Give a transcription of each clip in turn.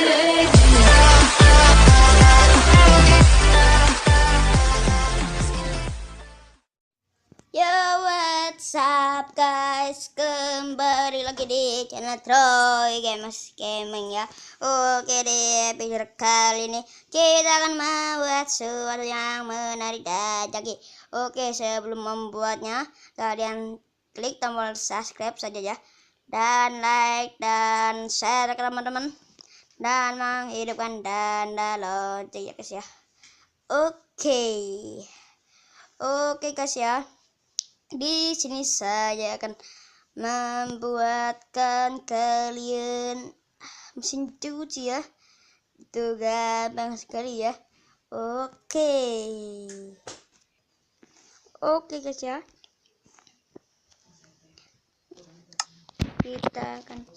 Yo, what's up guys, kembali lagi di channel Troy Games Gaming ya. Oke, di episode kali ini kita akan membuat sesuatu yang menarik dan canggih. Oke, sebelum membuatnya kalian klik tombol subscribe saja ya, dan like dan share ke teman-teman, dan menghidupkan tanda lonceng ya guys ya. Oke guys ya. Di sini saya akan membuatkan kalian mesin cuci ya. Itu gampang sekali ya. Oke guys ya. Kita akan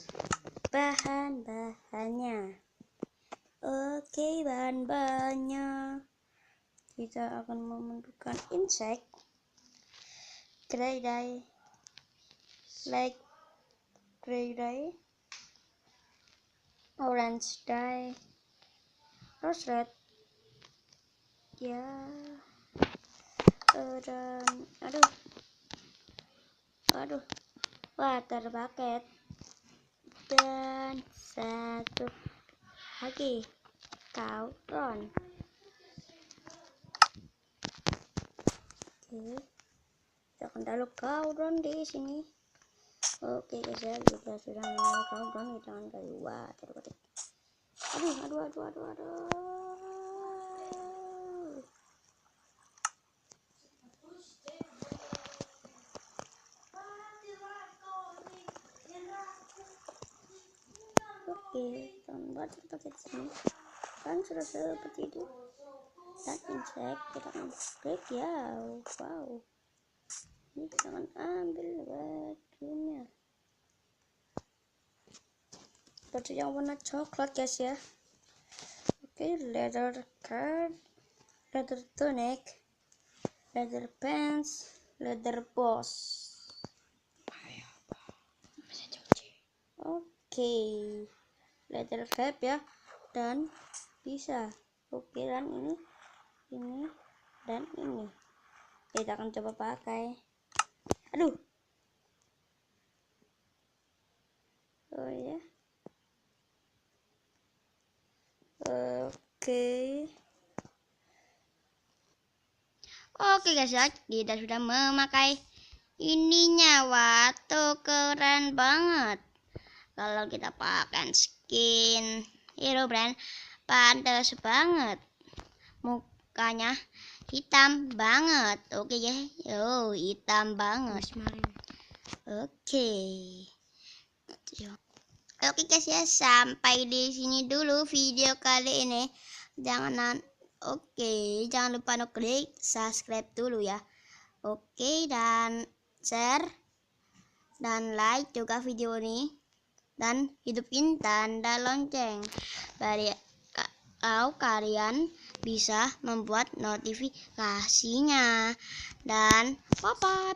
bahan-bahannya. Oke, bahan-bahannya. Kita akan membutuhkan insect, grey dye, orange dye, rose red ya, dan water bucket, dan satu lagi cauldron. Oke, kita akan taruh cauldron di sini. Oke guys ya, kita sudah menaruh cauldron, kita akan kasih water bucket. Aduh. Oke, kita water bucket sini kan sudah seperti itu. Dan insect kita akan klik ya. Wow, ini kita akan ambil bajunya, baju yang warna coklat guys ya. Oke, leather card, leather tunic, leather pants, leather boss. Oke, leather cap ya, dan bisa. Oke, dan ini dan ini kita akan coba pakai. Oh ya. Oke guys ya, kita sudah memakai ininya. Wah, tuh keren banget. Kalau kita pakai skin hero brand, pantas banget. Mukanya hitam banget. Oke ya, hitam banget. Oke guys ya, sampai di sini dulu video kali ini. Jangan lupa klik subscribe dulu ya. Oke, dan share dan like juga video ini, dan hidupin tanda lonceng biar kalian bisa membuat notifikasinya. Dan bye bye.